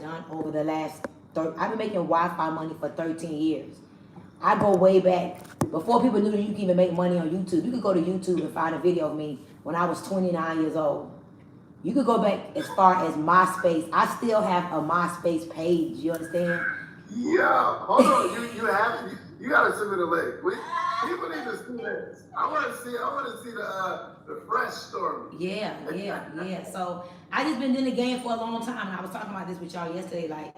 done over the last, I've been making Wi-Fi money for 13 years. I go way back, before people knew that you can even make money on YouTube. You could go to YouTube and find a video of me when I was 29 years old. You could go back as far as MySpace. I still have a MySpace page, you understand? Yeah, hold on, you gotta send me the link. People need to see this. I want to see the fresh Stormy. Yeah. So I just been in the game for a long time, and I was talking about this with y'all yesterday. Like,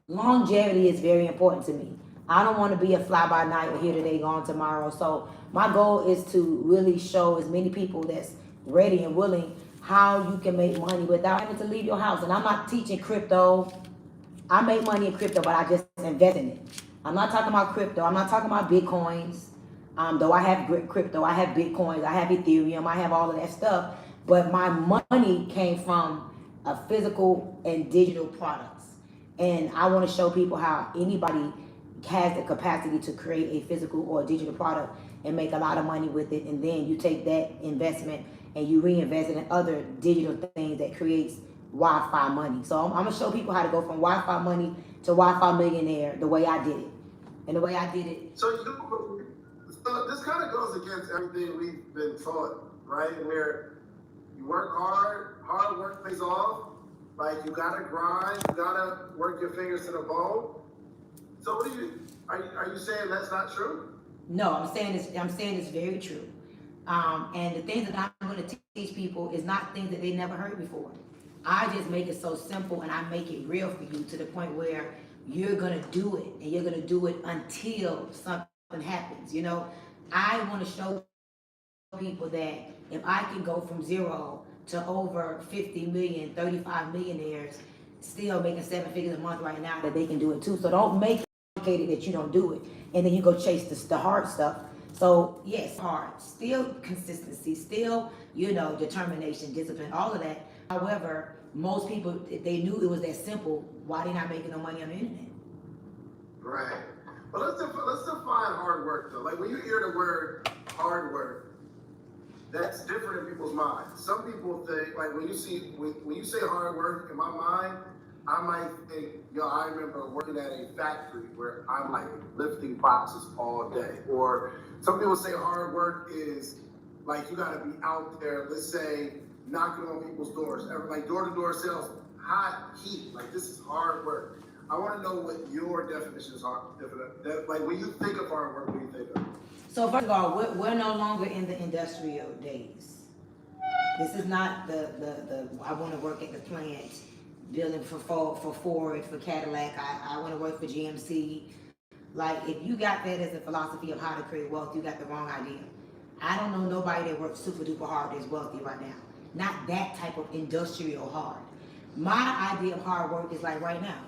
longevity is very important to me. I don't want to be a fly by night or here today, gone tomorrow. So my goal is to really show as many people that's ready and willing how you can make money without having to leave your house. And I'm not teaching crypto. I make money in crypto, but I just invest in it. I'm not talking about crypto. I'm not talking about Bitcoins. Though I have crypto, I have Bitcoins, I have Ethereum, I have all of that stuff. But my money came from a physical and digital products. And I want to show people how anybody has the capacity to create a physical or a digital product and make a lot of money with it. And then you take that investment and you reinvest it in other digital things that creates Wi-Fi money. So I'm going to show people how to go from Wi-Fi money to Wi-Fi millionaire the way I did it. And the way I did it. So this kind of goes against everything we've been taught, right? Where you work hard work pays off. Like, you gotta grind, you gotta work your fingers to the bone. So what are you saying that's not true? No, I'm saying it's very true. And the things that I'm going to teach people is not things that they never heard before. I just make it so simple and I make it real for you to the point where you're going to do it, and you're going to do it until something happens. You know, I want to show people that if I can go from 0 to over 50 million, 35 millionaires, still making 7 figures a month right now, that they can do it too. So don't make it complicated that you don't do it, and then you go chase the hard stuff. So yes, hard, still consistency, still, determination, discipline, all of that. However, most people, if they knew it was that simple, why they not making no money on the internet? Right. Well, let's define hard work though. Like, when you hear the word hard work, that's different in people's minds. Some people think, like, when you say hard work, in my mind, I might think, I remember working at a factory where I'm like lifting boxes all day. Or some people say hard work is like, you gotta be out there, let's say, knocking on people's doors, like door-to-door sales, hot heat, like, this is hard work. I wanna know what your definitions are. Like, when you think of hard work, what do you think of? So first of all, we're no longer in the industrial days. This is not the I want to work at the plant, building for Ford, for Cadillac. I want to work for GMC. Like, if you got that as a philosophy of how to create wealth, you got the wrong idea. I don't know nobody that works super duper hard that's wealthy right now. Not that type of industrial hard. My idea of hard work is like right now.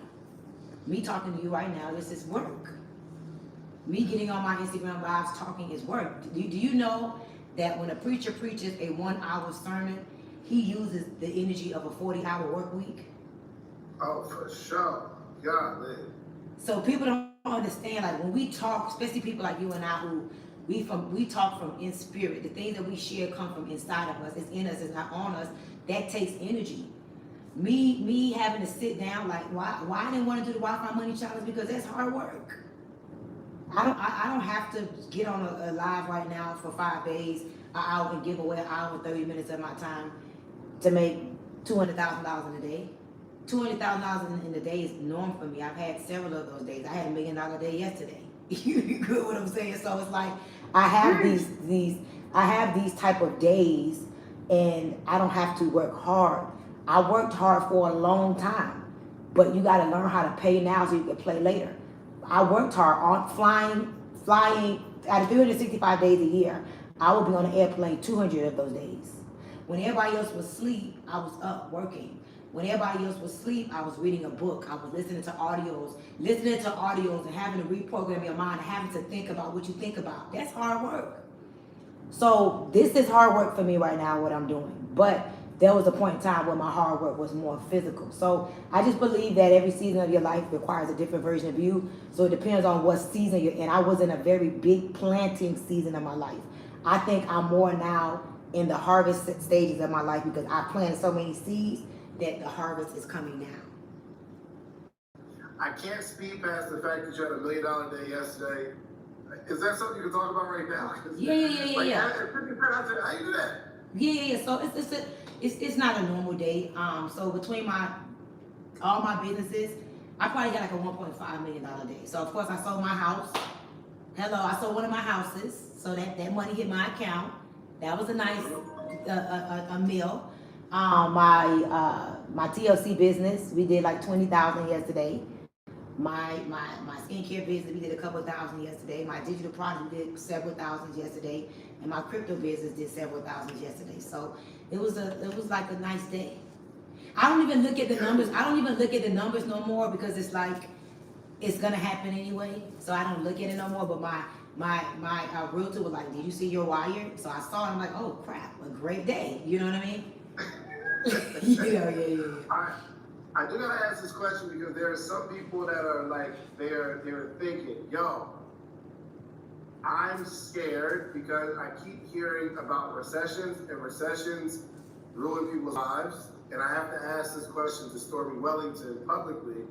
Me talking to you right now, this is work. Me getting on my Instagram lives talking is work. Do you know that when a preacher preaches a 1 hour sermon, he uses the energy of a 40-hour work week? Oh, for sure. Golly. So people don't understand, like, when we talk, especially people like you and I, who we talk from in spirit. The things that we share come from inside of us. It's in us, it's not on us. That takes energy. Me having to sit down, like, why I didn't want to do the Wi-Fi money challenge, because that's hard work. I don't have to get on a live right now for 5 days, an hour, and give away an hour and 30 minutes of my time to make $200,000 in a day. $200,000 in a day is norm for me. I've had several of those days. I had $1 million day yesterday. You get what I'm saying? So it's like, I have these type of days, and I don't have to work hard. I worked hard for a long time, but you got to learn how to pay now so you can play later. I worked hard on flying out of 365 days a year. I would be on an airplane 200 of those days. When everybody else was asleep, I was up working. When everybody else was asleep, I was reading a book. I was listening to audios and having to reprogram your mind and having to think about what you think about. That's hard work. So this is hard work for me right now, what I'm doing. But there was a point in time where my hard work was more physical. So I just believe that every season of your life requires a different version of you. So it depends on what season you're in. I was in a very big planting season of my life. I think I'm more now in the harvest stages of my life, because I planted so many seeds that the harvest is coming now. I can't speed past the fact that you had $1 million day yesterday. Is that something you can talk about right now? Yeah. At 50 cents, I said, how you do that? Yeah. So it's not a normal day. So between all my businesses, I probably got like a $1.5 million day. So of course I sold my house. Hello, I sold one of my houses. So that money hit my account. That was a nice a meal. My TLC business, we did like 20,000 yesterday. My skincare business, we did a couple of thousand yesterday. My digital product, we did several thousands yesterday, and my crypto business did several thousands yesterday. So it was like a nice day. I don't even look at the numbers. I don't even look at the numbers no more because it's like it's gonna happen anyway. So I don't look at it no more. But my realtor was like, "Did you see your wire?" So I saw it. I'm like, "Oh crap, a great day." You know what I mean? Yeah. I do gotta ask this question because there are some people that are like they're thinking, yo, I'm scared because I keep hearing about recessions and recessions ruin people's lives. And I have to ask this question to Stormy Wellington publicly.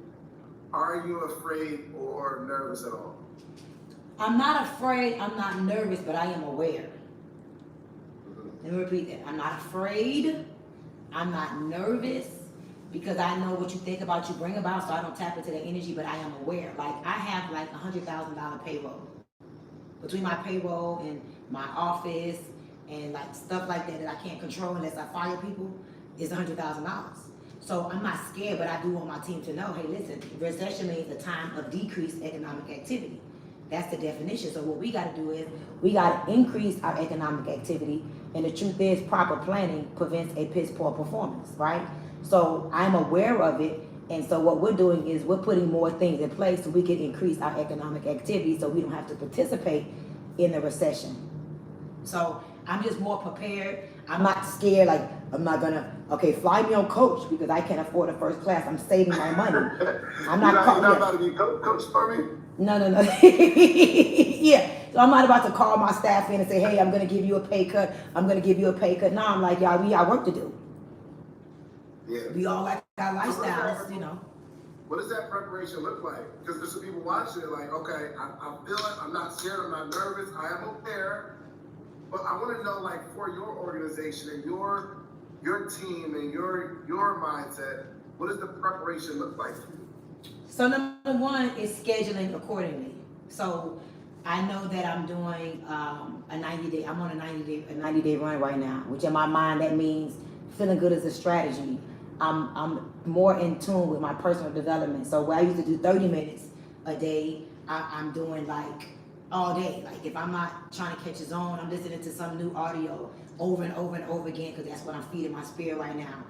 Are you afraid or nervous at all? I'm not afraid, I'm not nervous, but I am aware. Let me repeat that. I'm not afraid, I'm not nervous, because I know what you think about, you bring about, so I don't tap into the energy, but I am aware. Like, I have like $100,000 payroll. Between my payroll and my office and like stuff like that I can't control unless I fire people, is $100,000. So I'm not scared, but I do want my team to know, hey, listen, recession means a time of decreased economic activity. That's the definition. So what we got to do is we got to increase our economic activity. And the truth is, proper planning prevents a piss poor performance, right? So I'm aware of it. And so what we're doing is we're putting more things in place so we can increase our economic activity so we don't have to participate in the recession. So I'm just more prepared. I'm not scared, like I'm not gonna, fly me on coach because I can't afford a first class. I'm saving my money. I'm not You're not about to be coach Stormy? No. Yeah. So I'm not about to call my staff in and say, hey, I'm gonna give you a pay cut. No, I'm like, y'all, we got work to do. Yeah. We all like our lifestyles, you know. What does that preparation look like? Because there's some people watching it like, okay, I feel it, I'm not scared, I'm not nervous, I am aware. But I want to know, like, for your organization and your team and your mindset, what does the preparation look like for you? So number one is scheduling accordingly. So I know that I'm doing a 90-day. I'm on a 90-day run right now, which in my mind that means feeling good as a strategy. I'm more in tune with my personal development. So where I used to do 30 minutes a day, I'm doing like all day. Like if I'm not trying to catch a zone, I'm listening to some new audio over and over and over again because that's what I'm feeding my spirit right now.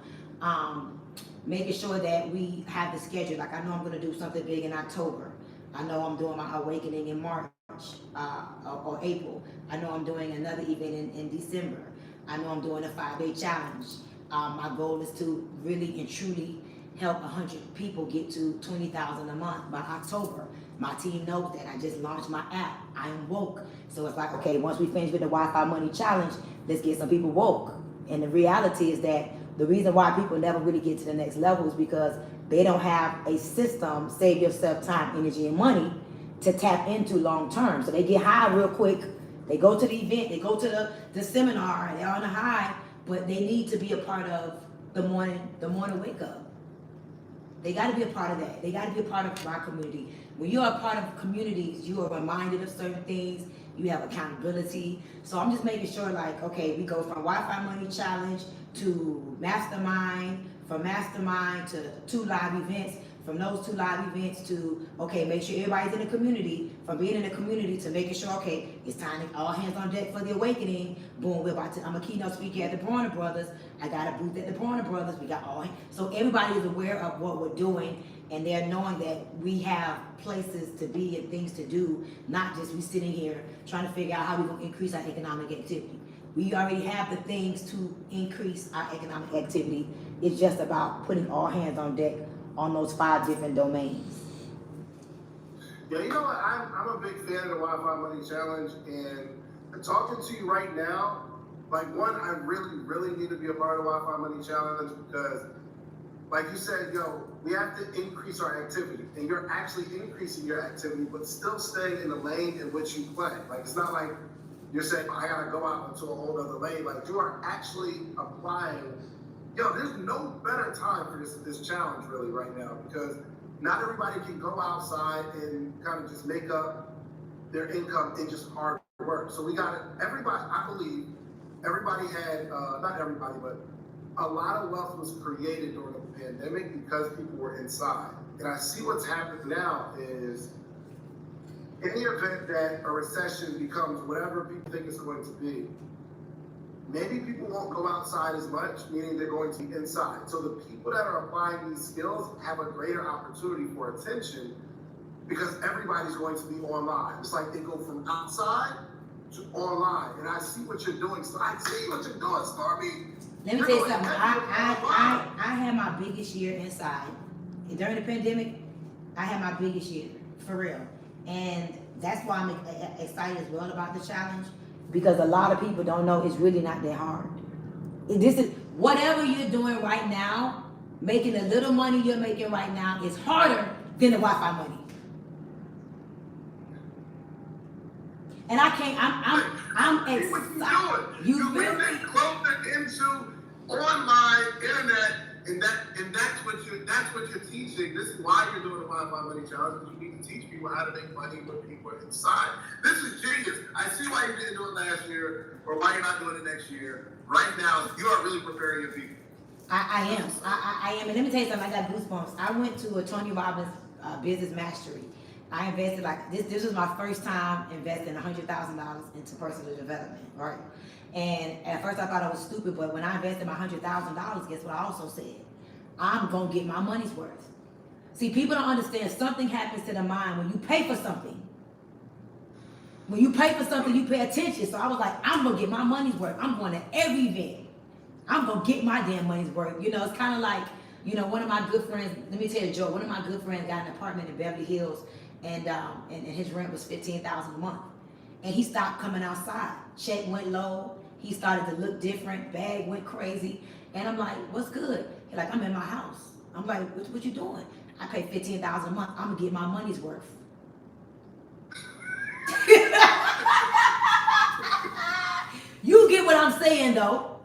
Making sure that we have the schedule. Like I know I'm going to do something big in October. I know I'm doing my awakening in March or April. I know I'm doing another event in December. I know I'm doing a 5-day challenge. My goal is to really and truly help 100 people get to 20,000 a month by October. My team knows that. I just launched my app. I am woke. So it's like, okay, once we finish with the Wi-Fi Money Challenge, let's get some people woke. And the reality is that the reason why people never really get to the next level is because they don't have a system, save yourself time, energy, and money, to tap into long term. So they get high real quick. They go to the event, they go to the seminar, and they're on a high, but they need to be a part of the morning wake up. They got to be a part of that. They got to be a part of our community. When you're a part of communities, you are reminded of certain things. You have accountability. So I'm just making sure, like, okay, we go from Wi-Fi Money Challenge to Mastermind, from Mastermind to 2 live events, from those 2 live events to, okay, make sure everybody's in the community, from being in the community to making sure, okay, it's time to all hands on deck for the awakening. Boom, I'm a keynote speaker at the Bronner Brothers. I got a booth at the Bronner Brothers. We got all, so everybody is aware of what we're doing, and they're knowing that we have places to be and things to do, not just we sitting here trying to figure out how we're going to increase our economic activity. We already have the things to increase our economic activity. It's just about putting all hands on deck on those 5 different domains. Yeah, you know what? I'm a big fan of the Wi-Fi Money Challenge, and talking to you right now, like one, I really, really need to be a part of the Wi-Fi Money Challenge because, like you said, yo, we have to increase our activity. And you're actually increasing your activity, but still staying in the lane in which you play. Like, it's not like you're saying, I gotta go out into a whole other lane. Like, you are actually applying. There's no better time for this challenge really right now, because not everybody can go outside and kind of just make up their income in just hard work. So we got everybody, I believe, everybody had, not everybody, but a lot of wealth was created during the pandemic because people were inside. And I see what's happening now is, in the event that a recession becomes whatever people think it's going to be, maybe people won't go outside as much, meaning they're going to be inside. So the people that are applying these skills have a greater opportunity for attention because everybody's going to be online. It's like they go from outside to online. And I see what you're doing. So I see what you're doing, Stormy. Let me tell you something. I had my biggest year inside. During the pandemic, I had my biggest year, for real. And that's why I'm excited as well about the challenge, because a lot of people don't know it's really not that hard. This is whatever you're doing right now, making the little money you're making right now is harder than the Wi-Fi money. And I can't. I'm excited. You've been closer into online internet, and that's what you're teaching. This is why you're doing the Wi-Fi money challenge, because you need to teach people how to make money when people are inside. This is genius. I see why you didn't do it last year, or why you're not doing it next year. Right now, you are really preparing your people. I am. I am. And let me tell you something. I got goosebumps. I went to a Tony Robbins business mastery. I invested this was my first time investing $100,000 into personal development, right? And at first I thought I was stupid, but when I invested my $100,000, guess what I also said? I'm gonna get my money's worth. See, people don't understand something happens to the mind when you pay for something. When you pay for something, you pay attention. So I was like, I'm gonna get my money's worth. I'm going to every event. I'm gonna get my damn money's worth. It's kind of like, one of my good friends, let me tell you a joke. One of my good friends got an apartment in Beverly Hills, and his rent was $15,000 a month. And he stopped coming outside. Check went low. He started to look different. Bag went crazy. And I'm like, what's good? He's like, I'm in my house. I'm like, what you doing? I pay $15,000 a month. I'm gonna get my money's worth. You get what I'm saying, though.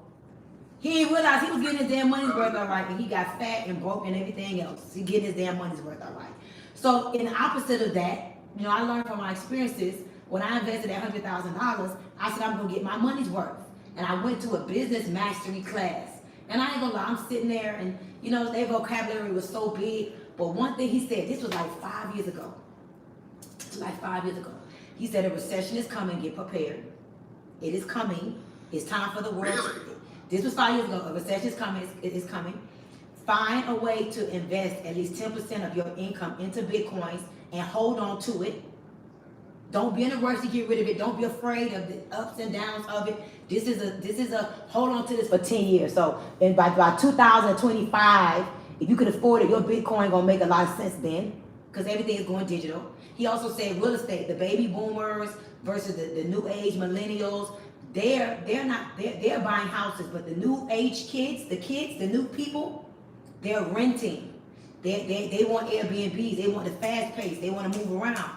He didn't realize he was getting his damn money's worth, all right, and he got fat and broke and everything else. He getting his damn money's worth, all right. So in the opposite of that, I learned from my experiences. When I invested that $100,000, I said, I'm gonna get my money's worth. And I went to a business mastery class. And I ain't gonna lie, I'm sitting there and, their vocabulary was so big. But one thing he said, this was like 5 years ago. He said, a recession is coming, get prepared. It is coming. It's time for the world. Really? This was 5 years ago. A recession is coming. It is coming. Find a way to invest at least 10% of your income into Bitcoins and hold on to it. Don't be in a rush to get rid of it. Don't be afraid of the ups and downs of it. This is a hold on to this for 10 years. So and by 2025, if you can afford it, your Bitcoin gonna make a lot of sense then, because everything is going digital. He also said real estate, the baby boomers versus the new age millennials, they're buying houses, but the new age kids, the new people, they're renting. They want Airbnbs, they want the fast pace, they want to move around.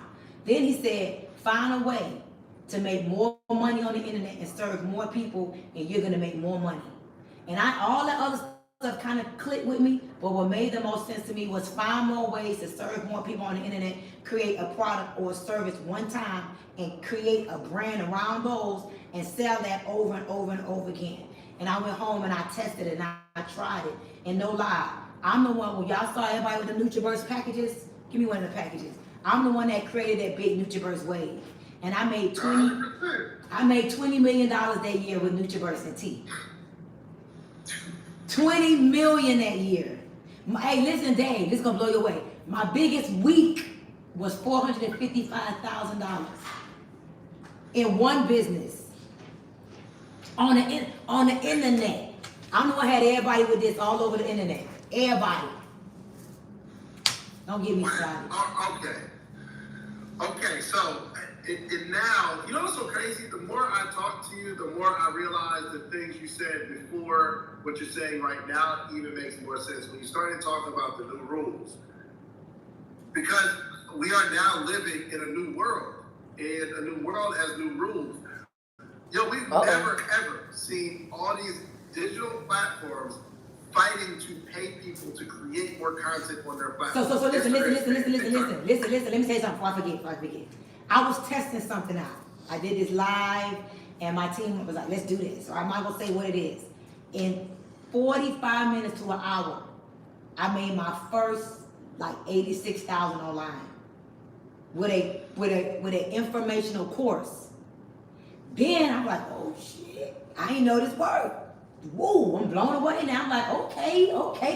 Then he said, find a way to make more money on the internet and serve more people, and you're gonna make more money. And all that other stuff kind of clicked with me, but what made the most sense to me was find more ways to serve more people on the internet, create a product or a service one time, and create a brand around those and sell that over and over and over again. And I went home and I tested it and I tried it. And no lie, I'm the one, when y'all saw everybody with the NutriBurst packages, give me one of the packages. I'm the one that created that big NutriBurst wave. And I made $20 million that year with NutriBurst and tea. 20 million that year. Hey, listen, Dave, this is gonna blow your way. My biggest week was $455,000 in one business on the internet. I'm the one that had everybody with this all over the internet. Everybody. Don't get me started. Okay, so and now, you know what's so crazy? The more I talk to you, the more I realize the things you said before, what you're saying right now, even makes more sense when you started talking about the new rules. Because we are now living in a new world, and a new world has new rules. Yo, we've never ever seen all these digital platforms fighting to pay people to create more content on their platform. So listen. Let me say something before I forget. I was testing something out. I did this live, and my team was like, let's do this. So I'm not gonna say what it is. In 45 minutes to an hour, I made my first like 86,000 online with a informational course. Then I'm like, oh shit, I ain't know this work. Whoa, I'm blown away now. I'm like, okay,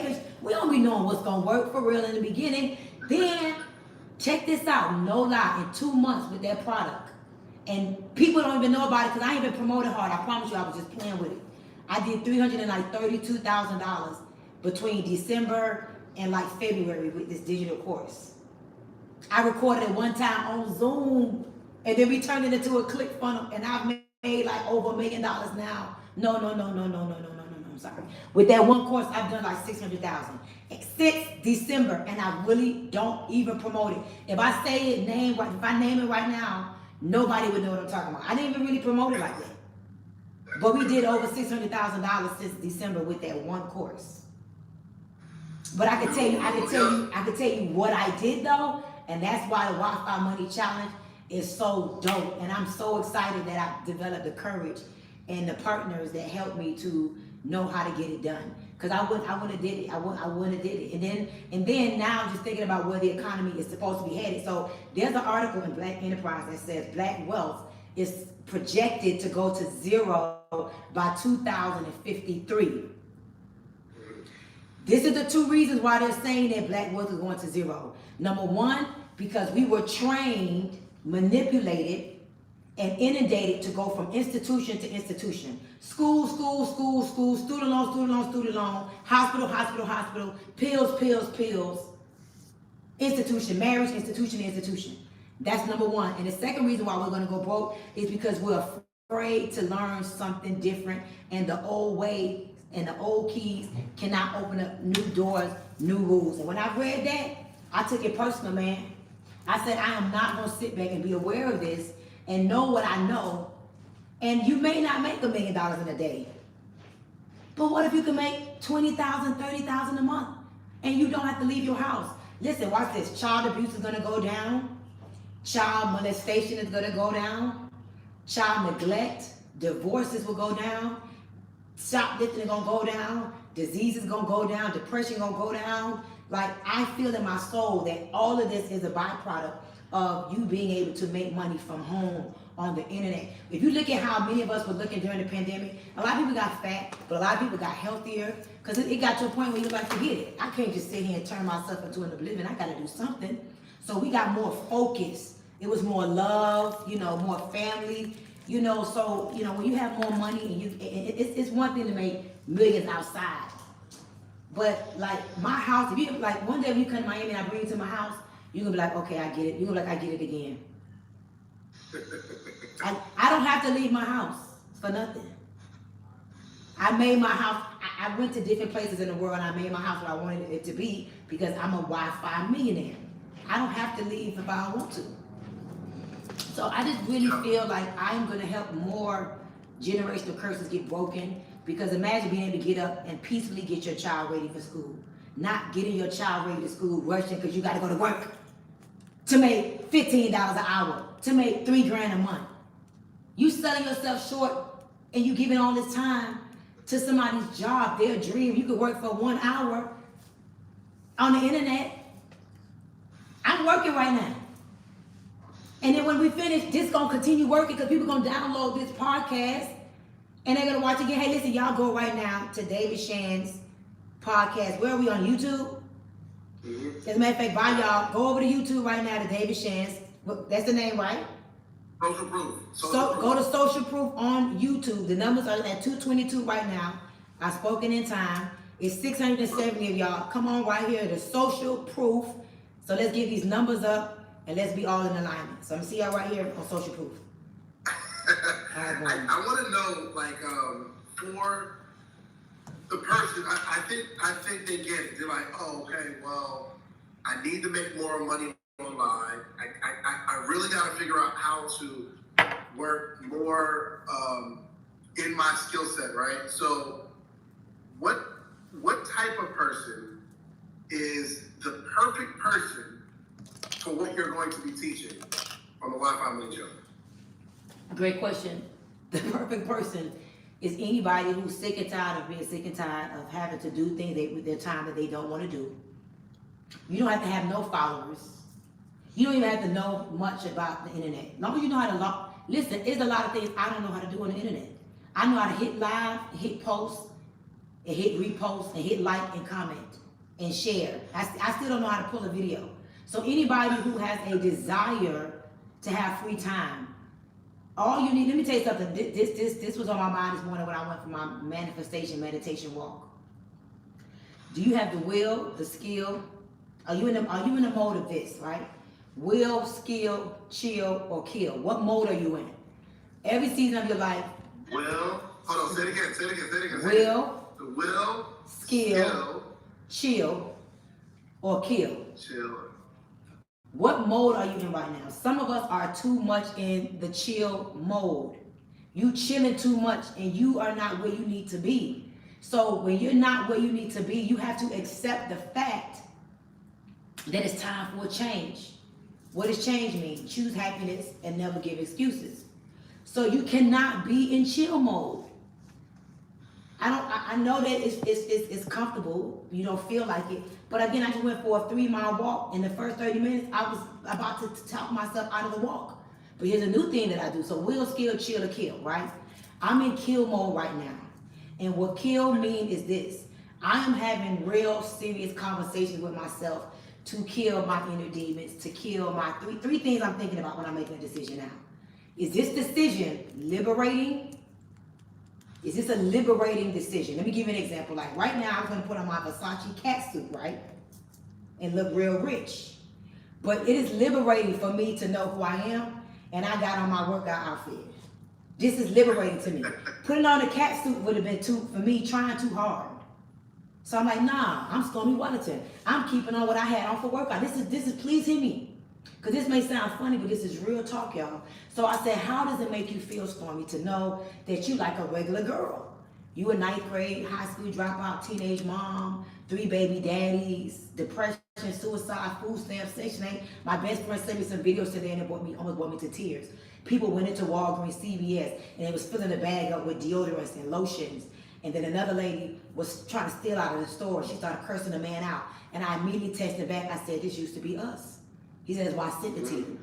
because we don't be knowing what's gonna work for real in the beginning. Then check this out, no lie, in 2 months with that product. And people don't even know about it because I ain't been promoting hard. I promise you, I was just playing with it. I did $332,000 between December and like February with this digital course. I recorded it one time on Zoom, and then we turned it into a click funnel, and I've made like over $1 million now. No, I'm sorry. With that one course, I've done like 600,000 since December, and I really don't even promote it. If I say it, if I name it right now, nobody would know what I'm talking about. I didn't even really promote it like that. But we did over $600,000 since December with that one course. But I could tell you what I did though, and that's why the Wi-Fi Money Challenge is so dope. And I'm so excited that I developed the courage and the partners that helped me to know how to get it done. Because I wouldn't have did it. I wouldn't have did it. And then now I'm just thinking about where the economy is supposed to be headed. So there's an article in Black Enterprise that says Black wealth is projected to go to zero by 2053. This is the 2 reasons why they're saying that Black wealth is going to zero. Number 1, because we were trained, manipulated, and inundated to go from institution to institution. School, student loan, hospital, pills, institution, marriage, institution. That's number 1. And the second reason why we're going to go broke is because we're afraid to learn something different, and the old way and the old keys cannot open up new doors, new rules. And when I read that, I took it personal, man. I said, I am not going to sit back and be aware of this and know what I know. And you may not make $1 million in a day. But what if you can make $20,000, $30,000 a month and you don't have to leave your house? Listen, watch this. Child abuse is going to go down. Child molestation is going to go down. Child neglect, divorces will go down. Shoplifting is going to go down. Disease is going to go down. Depression going to go down. Like, I feel in my soul that all of this is a byproduct of you being able to make money from home on the internet. If you look at how many of us were looking during the pandemic, a lot of people got fat, but a lot of people got healthier because it got to a point where you're like, forget it. I can't just sit here and turn myself into an oblivion. I got to do something. So we got more focus. It was more love, more family, so, when you have more money and it's one thing to make millions outside. But like my house, if you like one day when you come to Miami and I bring you to my house, you're gonna be like, okay, I get it. You're gonna be like, I get it again. I don't have to leave my house for nothing. I made my house, I went to different places in the world and I made my house what I wanted it to be because I'm a Wi-Fi millionaire. I don't have to leave if I don't want to. So I just really feel like I'm gonna help more generational curses get broken. Because imagine being able to get up and peacefully get your child ready for school. Not getting your child ready to school, rushing because you got to go to work to make $15 an hour, to make $3,000 a month. You selling yourself short and you giving all this time to somebody's job, their dream. You could work for 1 hour on the internet. I'm working right now. And then when we finish, this going to continue working because people going to download this podcast. And they're going to watch it again. Hey, listen, y'all go right now to David Shan's podcast. Where are we on YouTube? Mm-hmm. As a matter of fact, bye, y'all. Go over to YouTube right now to David Shan's. That's the name, right? Social Proof. Go to Social Proof on YouTube. The numbers are at 222 right now. I've spoken in time. It's 670 of y'all. Come on right here to Social Proof. So let's get these numbers up. And let's be all in alignment. So I'm gonna see y'all right here on social proof. I want to know, like, for the person, I think they get it. They're like, oh, okay, well, I need to make more money online. I really got to figure out how to work more in my skill set, right? So, what type of person is the perfect person for what you're going to be teaching on the Wi-Fi Money Show? Great question. The perfect person is anybody who's sick and tired of being sick and tired of having to do things with their time that they don't want to do. You don't have to have no followers. You don't even have to know much about the internet. As long as you know how to log. Listen, there's a lot of things I don't know how to do on the internet. I know how to hit live, hit post, and hit repost, and hit like and comment and share. I still don't know how to pull a video. So anybody who has a desire to have free time, all you need, let me tell you something. This was on my mind this morning when I went for my manifestation meditation walk. Do you have the will, the skill? Are you in the mode of this, right? Will, skill, chill, or kill? What mode are you in? Every season of your life. Will, hold on, say it again. Will, the will, skill, chill, or kill. Chill. What mode are you in right now? Some of us are too much in the chill mode. You chilling too much and you are not where you need to be. So when you're not where you need to be, you have to accept the fact that it's time for a change. What does change mean? Choose happiness and never give excuses. So you cannot be in chill mode. I know that it's comfortable. You don't feel like it. But again, I just went for a 3-mile walk. In the first 30 minutes, I was about to talk myself out of the walk. But here's a new thing that I do. So will, skill, chill, or kill, right? I'm in kill mode right now. And what kill mean is this. I am having real serious conversations with myself to kill my inner demons, to kill my three things I'm thinking about when I'm making a decision now. Is this decision liberating? Is this a liberating decision? Let me give you an example. Like right now, I'm going to put on my Versace cat suit, right? And look real rich. But it is liberating for me to know who I am, and I got on my workout outfit. This is liberating to me. Putting on a cat suit would have been for me, trying too hard. So I'm like, nah, I'm Stormy Wellington. I'm keeping on what I had on for workout. This is pleasing me. Because this may sound funny, but this is real talk, y'all. So I said, how does it make you feel, Stormy, to know that you like a regular girl? You a 9th grade, high school dropout, teenage mom, 3 baby daddies, depression, suicide, food stamps, Section 8. My best friend sent me some videos today and it almost brought me to tears. People went into Walgreens, CVS, and they was filling the bag up with deodorants and lotions. And then another lady was trying to steal out of the store. She started cursing the man out. And I immediately texted back. I said, this used to be us. He says, well, I sent it to you.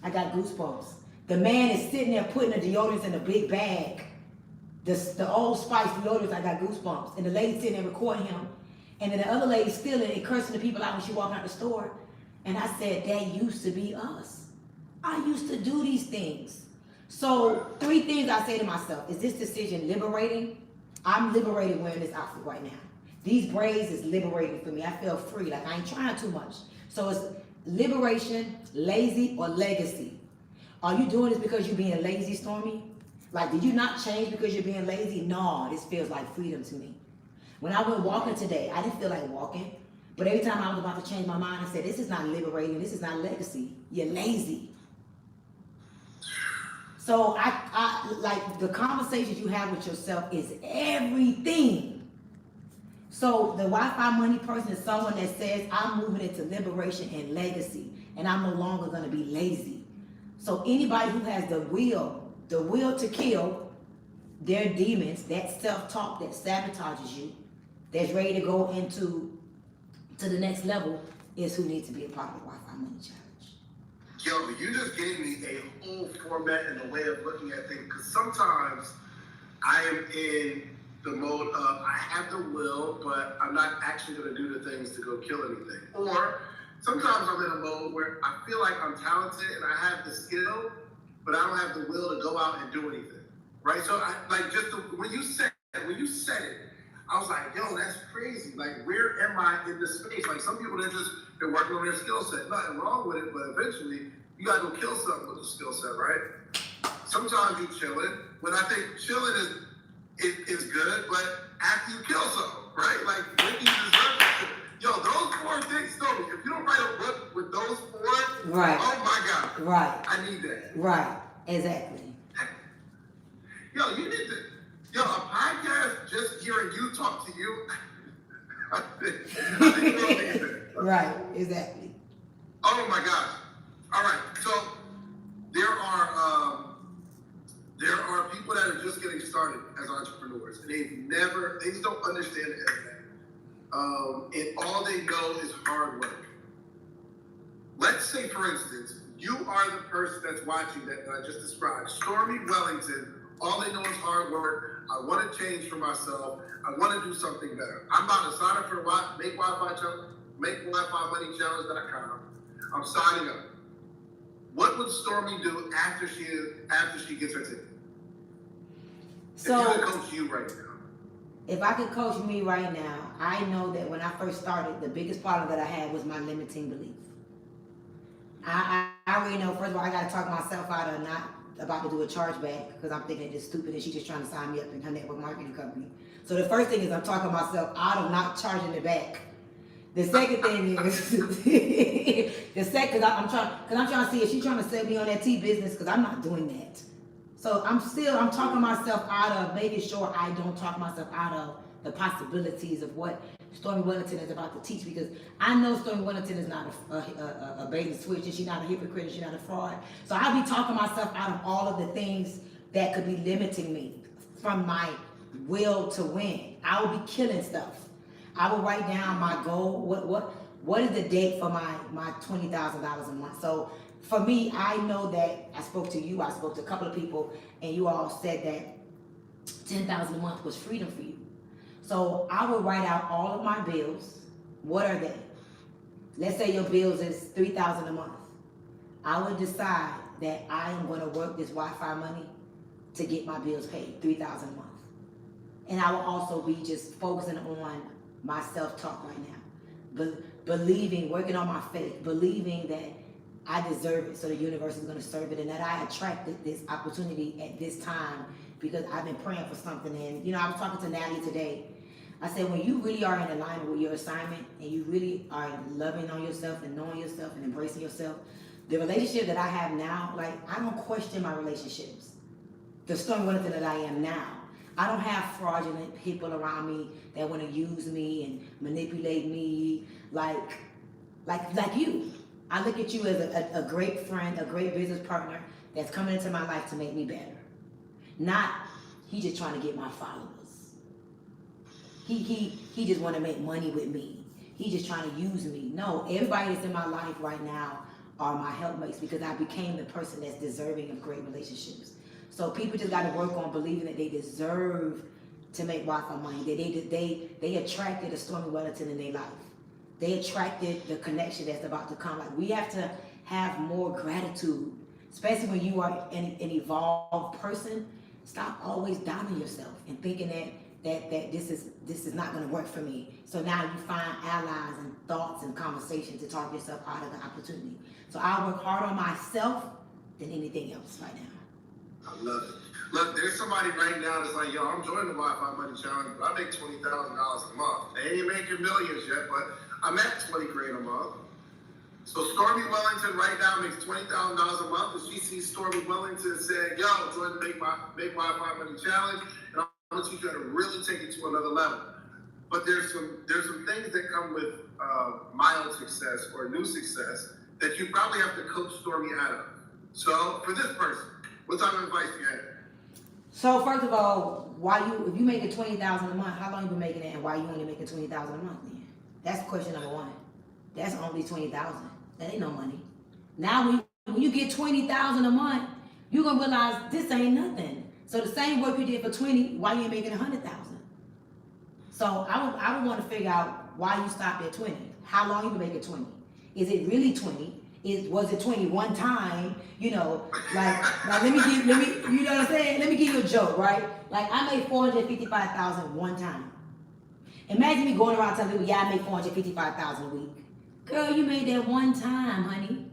I got goosebumps. The man is sitting there putting the deodorants in a big bag. The Old Spice deodorants, I got goosebumps. And the lady sitting there recording him. And then the other lady stealing and cursing the people out when she walked out the store. And I said, that used to be us. I used to do these things. So 3 things I say to myself. Is this decision liberating? I'm liberated wearing this outfit right now. These braids is liberating for me. I feel free, like I ain't trying too much. So it's liberation, lazy, or legacy. Are you doing this because you're being lazy, Stormy? Like, did you not change because you're being lazy? No, this feels like freedom to me. When I went walking today, I didn't feel like walking. But every time I was about to change my mind, I said, this is not liberating. This is not legacy. You're lazy. So I like the conversations you have with yourself is everything. So the Wi-Fi money person is someone that says, I'm moving into liberation and legacy, and I'm no longer going to be lazy. So anybody who has the will to kill their demons, that self-talk that sabotages you, that's ready to go into the next level, is who needs to be a part of the Wi-Fi money challenge. Yo, you just gave me a whole format and a way of looking at things, because sometimes I am in the mode of I have the will, but I'm not actually going to do the things to go kill anything. Or sometimes I'm in a mode where I feel like I'm talented and I have the skill, but I don't have the will to go out and do anything, right? So when you said it, I was like, yo, that's crazy. Like, where am I in this space? Like, some people, they're just They're working on their skill set. Nothing wrong with it, but eventually you gotta go kill something with the skill set, right? Sometimes you chilling. When I think chilling is good, but after you kill something, right? Like when you deserve it. Yo, those 4 things, Stormy, if you don't write a book with those 4, right. Oh my God. Right. I need that. Right. Exactly. Yo, you need to, a podcast just hearing you talk to you. I think you don't need that. Right. Exactly. Oh my gosh. All right. So there are people that are just getting started as entrepreneurs. And they just don't understand everything. And all they know is hard work. Let's say, for instance, you are the person that's watching that I just described. Stormy, Wellington, all they know is hard work. I want to change for myself. I want to do something better. I'm about to sign up for the Make Wi-Fi Money Challenge.com. I'm signing up. What would Stormy do after she gets her ticket? So, if you could coach you right now. If I could coach me right now, I know that when I first started, the biggest problem that I had was my limiting belief. I already know, first of all, I got to talk myself out of not about to do a chargeback because I'm thinking it's stupid and she's just trying to sign me up in her network marketing company. So the first thing is I'm talking myself out of not charging it back. The second thing is, because I'm trying to see if she's trying to set me on that tea business because I'm not doing that. So I'm talking myself out of making sure I don't talk myself out of the possibilities of what Stormy Wellington is about to teach, because I know Stormy Wellington is not a bait and switch, and she's not a hypocrite, and she's not a fraud. So I'll be talking myself out of all of the things that could be limiting me from my will to win. I will be killing stuff. I will write down my goal. What is the date for my $20,000 a month? So for me, I know that I spoke to you, I spoke to a couple of people, and you all said that $10,000 a month was freedom for you. So I will write out all of my bills. What are they? Let's say your bills is $3,000 a month. I will decide that I am going to work this Wi-Fi money to get my bills paid, $3,000 a month. And I will also be just focusing on my self-talk right now. Believing, working on my faith, believing that I deserve it, so the universe is going to serve it, and that I attracted this opportunity at this time because I've been praying for something. And I was talking to Natalie today. I said, when you really are in alignment with your assignment and you really are loving on yourself and knowing yourself and embracing yourself, the relationship that I have now, like, I don't question my relationships. The Stormy Wellington that I am now. I don't have fraudulent people around me that want to use me and manipulate me like you. I look at you as a great friend, a great business partner that's coming into my life to make me better. Not, he just trying to get my followers. He just want to make money with me. He just trying to use me. No, everybody that's in my life right now are my helpmates because I became the person that's deserving of great relationships. So people just got to work on believing that they deserve to make Wi-Fi money. They attracted a Stormy Wellington in their life. They attracted the connection that's about to come. Like, we have to have more gratitude, especially when you are an evolved person. Stop always doubting yourself and thinking that this is not going to work for me. So now you find allies and thoughts and conversations to talk yourself out of the opportunity. So I work harder on myself than anything else right now. I love it. Look, there's somebody right now that's like, yo, I'm joining the Wi-Fi Money Challenge, but I make $20,000 a month. They ain't making millions yet, but I'm at 20 grand a month. So Stormy Wellington right now makes $20,000 a month. And she sees Stormy Wellington saying, yo, join the Make Wi-Fi Money Challenge, and I'm gonna teach you how to really take it to another level. But there's some things that come with mild success or new success that you probably have to coach Stormy out of. So for this person, what type of advice do you have? So first of all, if you making $20,000 a month, how long you been making it, and why you only making $20,000 a month then? That's question number one. That's only $20,000. That ain't no money. Now when you get $20,000 a month, you're gonna realize this ain't nothing. So the same work you did for 20, why you ain't making 100,000? So I would want to figure out why you stopped at 20. How long you been making 20? Is it really 20? Was it 20 one time? Like let me, you know what I'm saying? Let me give you a joke, right? Like, I made $455,000 one time. Imagine me going around telling people, yeah, I make $455,000 a week. Girl, you made that one time, honey.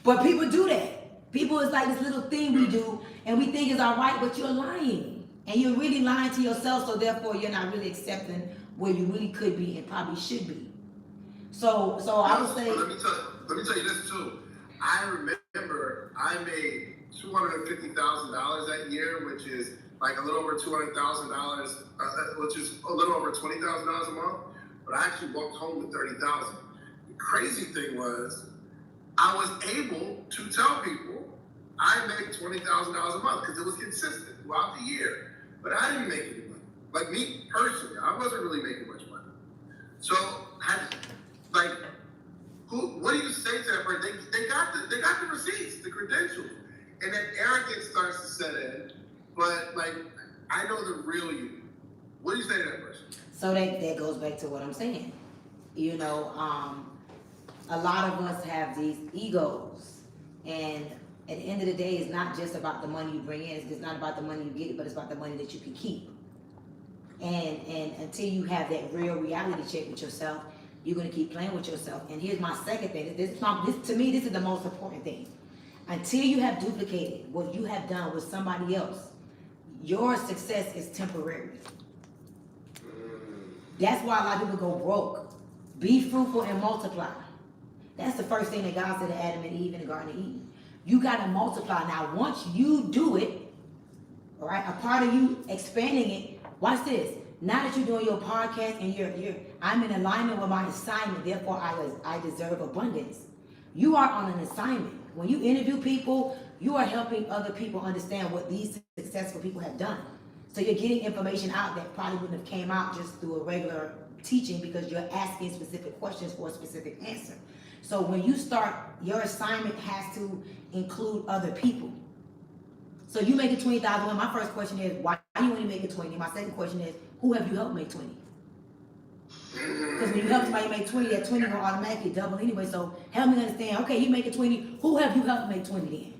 But people do that. People is like this little thing we do, and we think it's all right, but you're lying. And you're really lying to yourself, so therefore you're not really accepting where you really could be and probably should be. So I would say. Let me tell you this too. I remember I made $250,000 that year, which is like a little over $200,000, which is a little over $20,000 a month. But I actually walked home with $30,000. The crazy thing was, I was able to tell people I make $20,000 a month because it was consistent throughout the year. But I didn't make any money. Like me personally, I wasn't really making much money. So, what do you say to that person? They got the receipts, the credentials, and then arrogance starts to set in. But like, I know the real you. What do you say to that person? So that goes back to what I'm saying. You know, a lot of us have these egos, and at the end of the day, it's not just about the money you bring in. It's not about the money you get, but it's about the money that you can keep. And until you have that real reality check with yourself, you're gonna keep playing with yourself. And here's my second thing. To me, this is the most important thing. Until you have duplicated what you have done with somebody else, your success is temporary. That's why a lot of people go broke. Be fruitful and multiply. That's the first thing that God said to Adam and Eve in the Garden of Eden. You gotta multiply. Now, once you do it, all right, a part of you expanding it, watch this. Now that you're doing your podcast and I'm in alignment with my assignment, therefore I deserve abundance. You are on an assignment. When you interview people, you are helping other people understand what these successful people have done. So you're getting information out that probably wouldn't have came out just through a regular teaching because you're asking specific questions for a specific answer. So when you start, your assignment has to include other people. So you make it 20,000. My first question is, why you only make it 20? My second question is, who have you helped make 20? Because when you help somebody make 20, that 20 will automatically double anyway. So help me understand, okay, you make it 20, who have you helped make 20 then?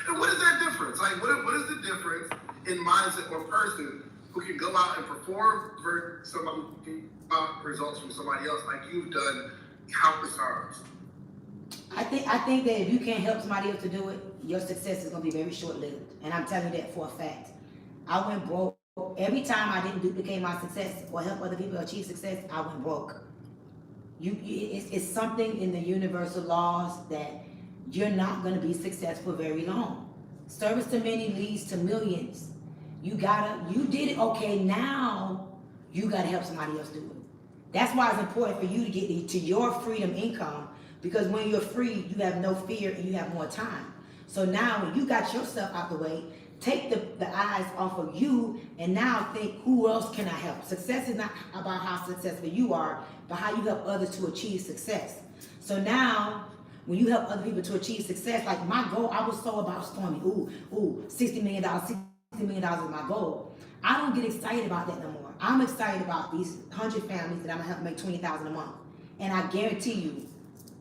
And what is that difference? Like, what is the difference in mindset or person who can go out and perform for somebody who can get results from somebody else like you've done countless times? I think that if you can't help somebody else to do it, your success is going to be very short-lived. And I'm telling you that for a fact. I went broke. Every time I didn't duplicate my success or help other people achieve success, I went broke. It's something in the universal laws that you're not going to be successful very long. Service to many leads to millions. You did it, okay, now you got to help somebody else do it. That's why it's important for you to get to your freedom income, because when you're free, you have no fear and you have more time. So now when you got yourself out the way, take the eyes off of you and now think, who else can I help? Success is not about how successful you are, but how you help others to achieve success. So now, when you help other people to achieve success, like my goal, I was so about Stormy. $60 million is my goal. I don't get excited about that no more. I'm excited about these 100 families that I'm gonna help make $20,000 a month. And I guarantee you,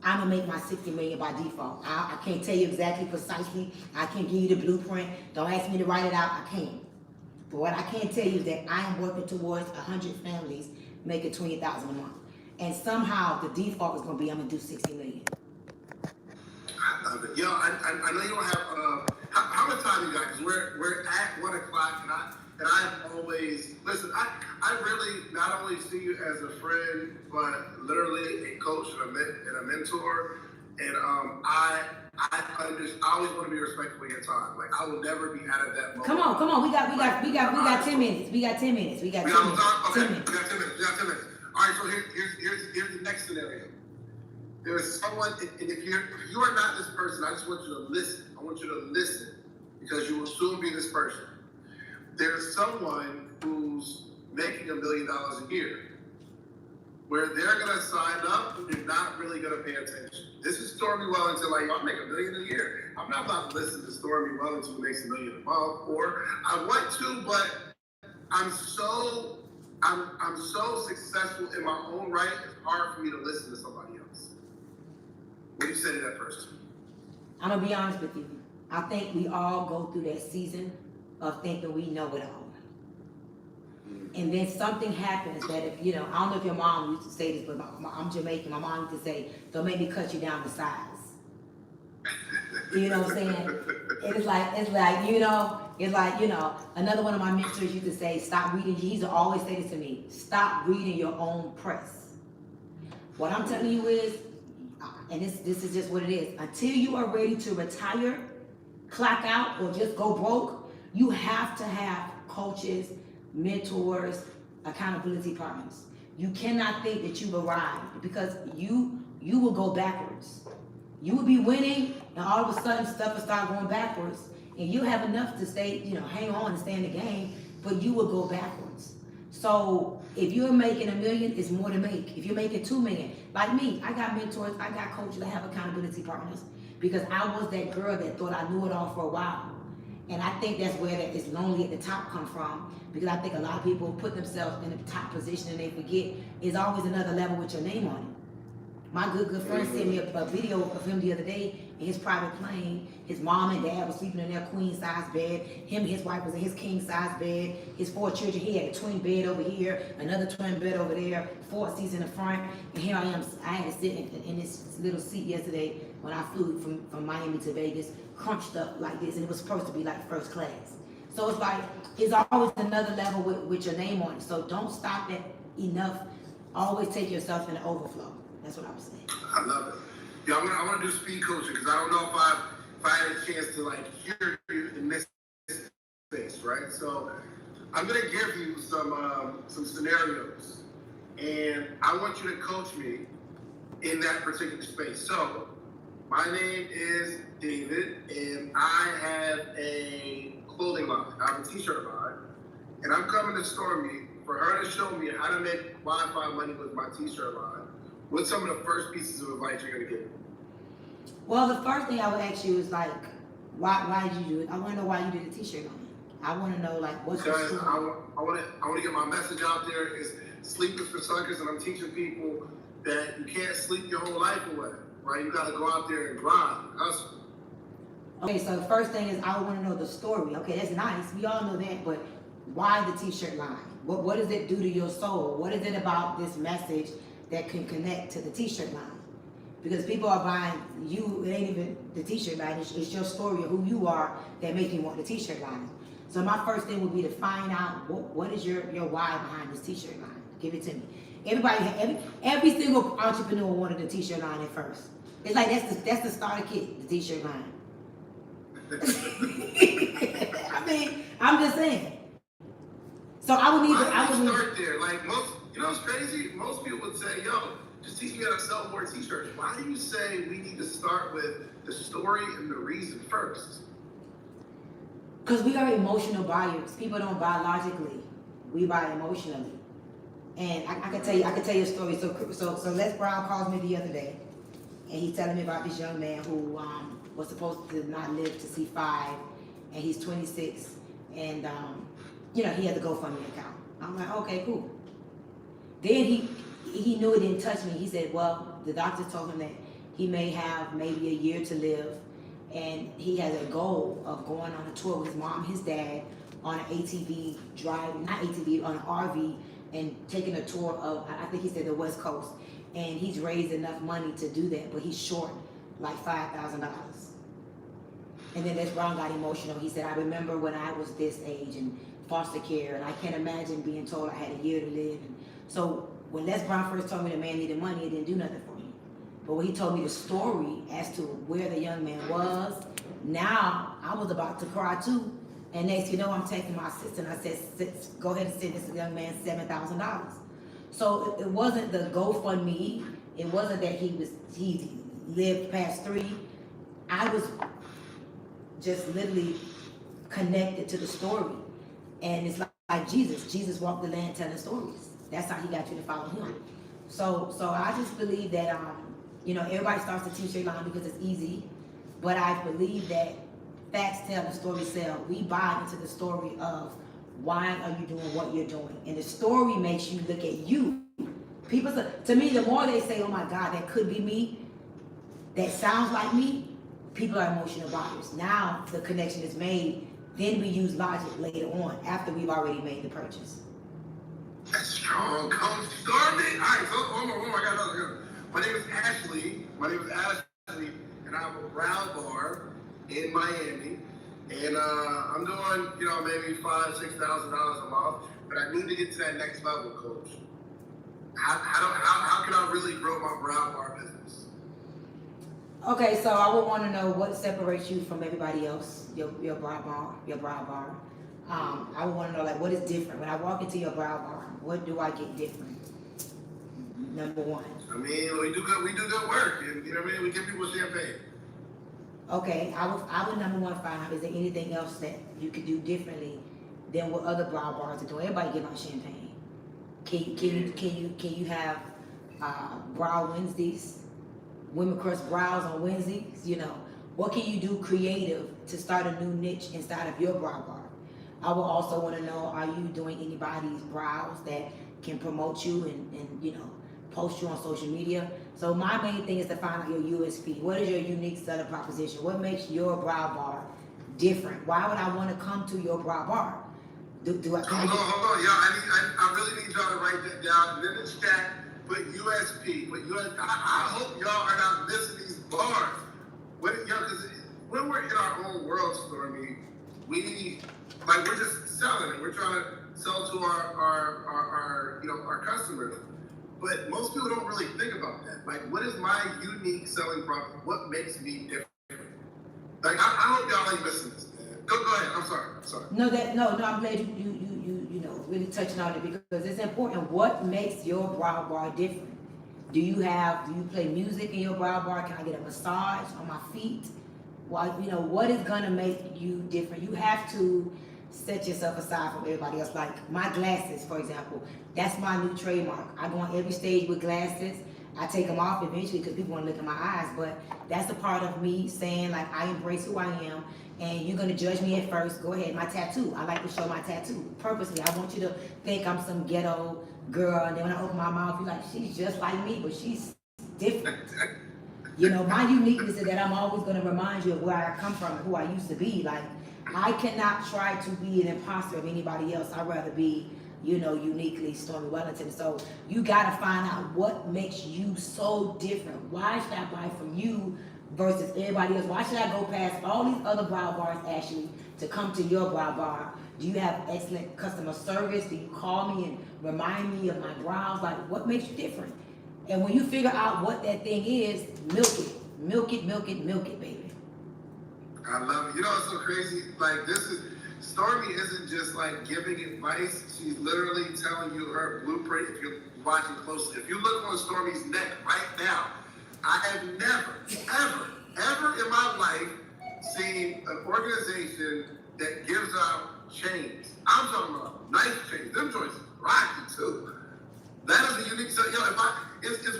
I'm gonna make my 60 million by default. I can't tell you exactly precisely. I can't give you the blueprint. Don't ask me to write it out. I can't. But what I can tell you is that I am working towards 100 families making $20,000 a month. And somehow the default is gonna be I'm gonna do 60 million. I love it. Yo, I know you don't have how much time you got? Because we're at 1 o'clock, and I've always listen. I really not only see you as a friend, but literally a coach and a mentor. And I always want to be respectful of your time. Like I will never be out of that moment. Come on. We got 10 minutes. We got 10 minutes. Okay, we got 10 minutes. All right, so here's the next scenario. There's someone, and if you are not this person, I just want you to listen. I want you to listen because you will soon be this person. There's someone who's making $1 million a year, where they're gonna sign up and they're not really gonna pay attention. This is Stormy Wellington, like, I make $1 million a year. I'm not about to listen to Stormy Wellington who makes $1 million a month, or I want to, but I'm so successful in my own right, it's hard for me to listen to somebody else. What do you say to that person? I'm gonna be honest with you. I think we all go through that season of thinking we know it all. And then something happens that if, you know, I don't know if your mom used to say this, but I'm Jamaican. My mom used to say, don't make me cut you down to size. You know what I'm saying? And it's like, you know, another one of my mentors used to say, stop reading. He used to always say this to me, stop reading your own press. What I'm telling you is, and this is just what it is, until you are ready to retire, clock out, or just go broke, you have to have coaches, mentors, accountability partners. You cannot think that you've arrived, because you will go backwards. You will be winning, and all of a sudden stuff will start going backwards, and you have enough to stay, you know, hang on and stay in the game, but you will go backwards. So if you're making $1 million, it's more to make. If you're making $2 million, like me, I got mentors, I got coaches, I have accountability partners, because I was that girl that thought I knew it all for a while. And I think that's where that is lonely at the top come from, because I think a lot of people put themselves in the top position and they forget there's always another level with your name on it. My good friend sent me a video of him the other day in his private plane. His mom and dad was sleeping in their queen size bed. Him and his wife was in his king size bed. His 4 children, he had a twin bed over here, another twin bed over there, 4 seats in the front. And here I am, I had to sit in this little seat yesterday when I flew from Miami to Vegas, crunched up like this, and it was supposed to be like first class. So it's like, it's always another level with your name on it. So don't stop at enough. Always take yourself in the overflow. That's what I was saying. I love it. Yeah, I want to do speed coaching, because I don't know if I had a chance to like hear you in this space, right? So I'm gonna give you some scenarios, and I want you to coach me in that particular space. So my name is David, and I have a clothing line. I have a t-shirt line, and I'm coming to Stormy for her to show me how to make Wi-Fi money with my t-shirt line. What's some of the first pieces of advice you're gonna give? Well, the first thing I would ask you is like, why did you do it? I want to know why you did a t-shirt on it. I want to know like what's your Because story. I want to get my message out there. Is sleep is for suckers, and I'm teaching people that you can't sleep your whole life away, right? You got to go out there and grind, hustle. Okay, so the first thing is I want to know the story. Okay, that's nice. We all know that, but why the t-shirt line? What does it do to your soul? What is it about this message that can connect to the t-shirt line? Because people are buying you, it ain't even the t-shirt line, it's your story of who you are that makes you want the t-shirt line. So my first thing would be to find out what is your why behind this t-shirt line. Give it to me. Every single entrepreneur wanted a t-shirt line at first. It's like that's the starter kit, the t-shirt line. I mean, I'm just saying. So I would need to start there. Like most, you know what's crazy? Most people would say, yo, just teach me how to sell more t-shirts. Why do you say we need to start with the story and the reason first? Because we are emotional buyers. People don't buy logically. We buy emotionally. And I can tell you a story. So Les Brown calls me the other day, and he's telling me about this young man who was supposed to not live to see 5, and he's 26, and you know, he had the GoFundMe account. I'm like, okay, cool. Then he knew it didn't touch me. He said, well, the doctor told him that he may have maybe a year to live, and he has a goal of going on a tour with his mom, his dad, on an ATV on an RV, and taking a tour of, I think he said the West Coast. And he's raised enough money to do that, but he's short like $5,000. And then Les Brown got emotional. He said, I remember when I was this age in foster care, and I can't imagine being told I had a year to live. And so when Les Brown first told me the man needed money, it didn't do nothing for me. But when he told me the story as to where the young man was, now I was about to cry too. And next, you know, I'm texting my sister, and I said, go ahead and send this young man $7,000. So it wasn't the GoFundMe. It wasn't that he lived past 3. I was just literally connected to the story. And it's like Jesus. Jesus walked the land telling stories. That's how he got you to follow him. So I just believe that, you know, everybody starts a t-shirt line because it's easy. But I believe that facts tell, the story sell. We buy into the story of why are you doing what you're doing? And the story makes you look at you. People say, to me, the more they say, oh my God, that could be me, that sounds like me, people are emotional buyers. Now the connection is made, then we use logic later on after we've already made the purchase. That's strong. Coach Stormy. All right, so hold on. I got another. My name is Ashley. And I have a brow bar in Miami. And I'm doing, maybe $5,000-$6,000 a month. But I need to get to that next level, Coach. How can I really grow my brow bar business? Okay, so I would want to know what separates you from everybody else, your brow bar. I would want to know, like, what is different? When I walk into your brow bar, what do I get different? Number one. I mean, we do good work, and you know what I mean? We give people champagne. Okay, I would number one find out, is there anything else that you could do differently than what other brow bars are doing? Everybody give out champagne. Can you have brow Wednesdays? Women crush brows on Wednesdays, what can you do creative to start a new niche inside of your brow bar? I will also want to know, are you doing anybody's brows that can promote you and post you on social media? So my main thing is to find out your USP. What is your unique selling proposition? What makes your brow bar different? Why would I want to come to your brow bar? Hold on, y'all. I really need y'all to write that down. And in the chat, put USP. I hope y'all are not missing these bars. Because when we're in our own world, Stormy, we're just selling it. We're trying to sell to our customers. But most people don't really think about that. Like, what is my unique selling proposition? What makes me different? Like, I hope y'all ain't missing this. Go ahead. I'm sorry. No, I'm glad you really touching on it, because it's important. What makes your brow bar different? Do you play music in your brow bar? Can I get a massage on my feet? Well, what is gonna make you different? You have to set yourself aside from everybody else. Like my glasses, for example, that's my new trademark. I go on every stage with glasses. I take them off eventually because people want to look at my eyes, but that's a part of me saying, like, I embrace who I am, and you're going to judge me at first. Go ahead. My tattoo. I like to show my tattoo purposely. I want you to think I'm some ghetto girl, and then when I open my mouth, you're like, she's just like me, but she's different. My uniqueness is that I'm always going to remind you of where I come from and who I used to be. Like, I cannot try to be an imposter of anybody else. I'd rather be, uniquely Stormy Wellington. So you got to find out what makes you so different. Why should I buy from you versus everybody else? Why should I go past all these other brow bars, Ashley, to come to your brow bar? Do you have excellent customer service? Do you call me and remind me of my brows? Like, what makes you different? And when you figure out what that thing is, milk it. Milk it, baby. I love it. It's so crazy. Like, Stormy isn't just like giving advice. She's literally telling you her blueprint. If you're watching closely, if you look on Stormy's neck right now, I have never, ever in my life seen an organization that gives out chains. I'm talking about nice chains. Them joints rocky too. That is a unique. So, it's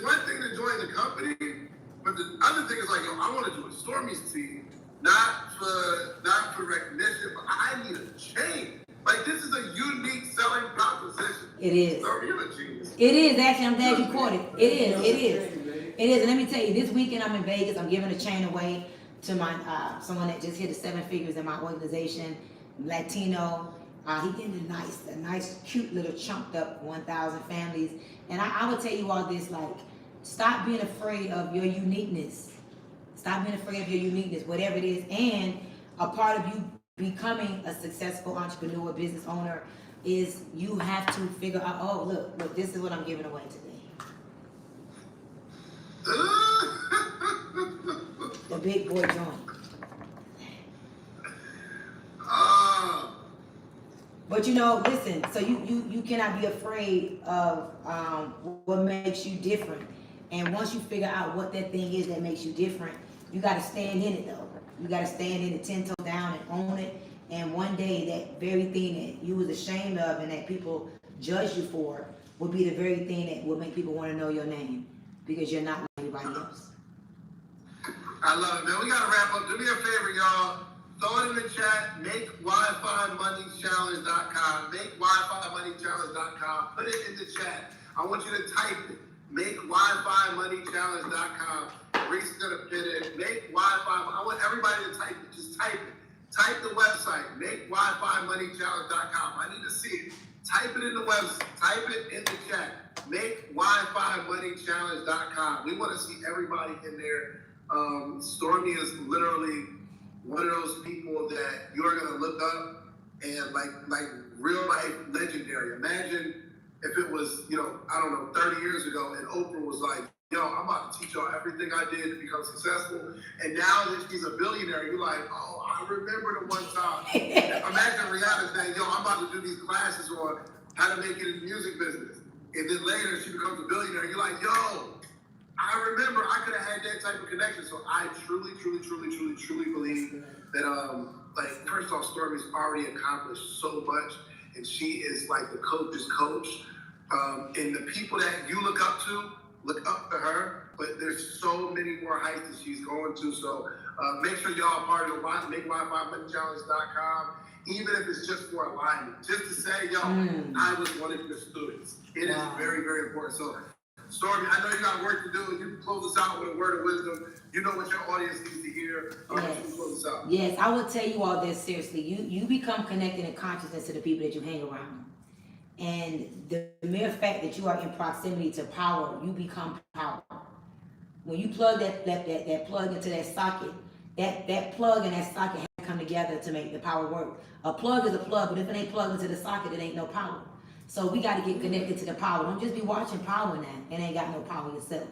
one thing to join the company, but the other thing is like, I want to join Stormy's team. Not for recognition, but I need a chain. Like, this is a unique selling proposition. It is. So you're a genius. It is, actually. I'm glad you caught it. It is. And let me tell you, this weekend I'm in Vegas. I'm giving a chain away to my someone that just hit the 7 figures in my organization, Latino. He getting a nice, cute little chunked up 1,000 families. And I will tell you all this, like, stop being afraid of your uniqueness. Stop being afraid of your uniqueness, whatever it is. And a part of you becoming a successful entrepreneur, business owner, is you have to figure out, oh, look, this is what I'm giving away today. The big boy joint. But listen, so you cannot be afraid of what makes you different. And once you figure out what that thing is that makes you different, you got to stand in it, though. You got to stand in it 10 toes down and own it. And one day, that very thing that you was ashamed of and that people judge you for will be the very thing that will make people want to know your name, because you're not like anybody else. I love it, man. We got to wrap up. Do me a favor, y'all. Throw it in the chat. MakeWiFiMoneyChallenge.com. MakeWiFiMoneyChallenge.com. Put it in the chat. I want you to type it. MakeWiFiMoneyChallenge.com. Reese is going to pin it. Make Wi-Fi. I want everybody to type it. Just type it. Type the website. MakeWiFiMoneyChallenge.com. I need to see it. Type it in the website. Type it in the chat. MakeWiFiMoneyChallenge.com. We want to see everybody in there. Stormy is literally one of those people that you're gonna look up and like real life legendary. Imagine if it was, I don't know, 30 years ago, and Oprah was like, yo, I'm about to teach y'all everything I did to become successful. And now that she's a billionaire, you're like, oh, I remember the one time. Imagine Rihanna saying, yo, I'm about to do these classes on how to make it in the music business. And then later she becomes a billionaire. You're like, yo, I remember I could have had that type of connection. So I truly believe that, first off, Stormy's already accomplished so much. And she is like the coach's coach. And the people that you look up to her, but there's so many more heights that she's going to. So make sure y'all are part of the MakeWiFiMoneyChallenge.com, even if it's just for alignment, just to say, yo, I was one of your students. It is very, very important. So, Stormy, I know you got work to do. You can close us out with a word of wisdom. You know what your audience needs to hear. Yes. Close us out. Yes, I will tell you all this seriously. You become connected in consciousness to the people that you hang around. And the mere fact that you are in proximity to power, you become power. When you plug that plug into that socket, that plug and that socket have to come together to make the power work. A plug is a plug, but if it ain't plugged into the socket, it ain't no power. So we got to get connected to the power. Don't just be watching power now and ain't got no power yourself.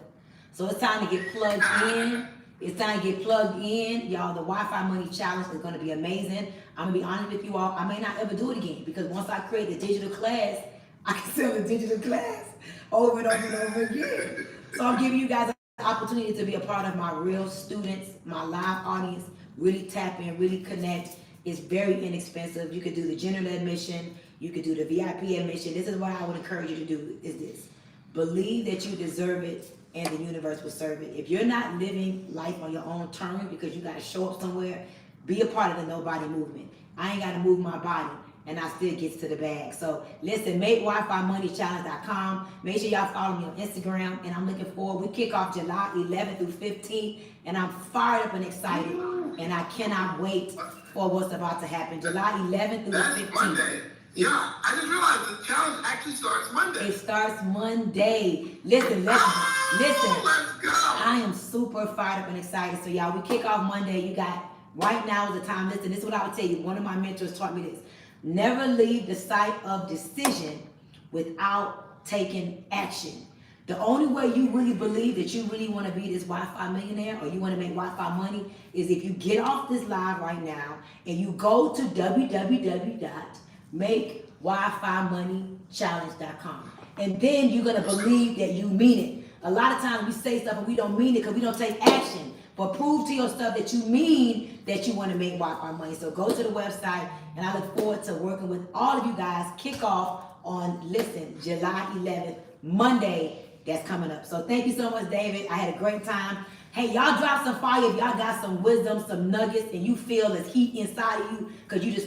So it's time to get plugged in. It's time to get plugged in. Y'all, the Wi-Fi Money Challenge is going to be amazing. I'm going to be honest with you all. I may not ever do it again because once I create the digital class, I can sell the digital class over and over and over again. So I'm giving you guys an opportunity to be a part of my real students, my live audience, really tap in, really connect. It's very inexpensive. You could do the general admission. You could do the VIP admission. This is what I would encourage you to do is this. Believe that you deserve it and the universe will serve it. If you're not living life on your own terms because you got to show up somewhere, be a part of the nobody movement. I ain't got to move my body and I still gets to the bag. So listen, MakeWiFiMoneyChallenge.com. Make sure y'all follow me on Instagram and I'm looking forward. We kick off July 11th through 15th and I'm fired up and excited and I cannot wait for what's about to happen. July 11th through the 15th. Monday. Yeah, I just realized the challenge actually starts Monday. It starts Monday. Listen. Let's go. I am super fired up and excited. So y'all, we kick off Monday. You got right now is the time. Listen, this is what I would tell you. One of my mentors taught me this. Never leave the site of decision without taking action. The only way you really believe that you really want to be this Wi-Fi millionaire or you want to make Wi-Fi money is if you get off this live right now and you go to www.MakeWiFiMoneyChallenge.com. And then you're going to believe that you mean it. A lot of times we say stuff and we don't mean it because we don't take action. But prove to yourself that you mean that you want to make Wi-Fi money. So go to the website and I look forward to working with all of you guys. Kick off on, July 11th, Monday. That's coming up. So thank you so much, David. I had a great time. Hey, y'all drop some fire if y'all got some wisdom, some nuggets, and you feel this heat inside of you because you just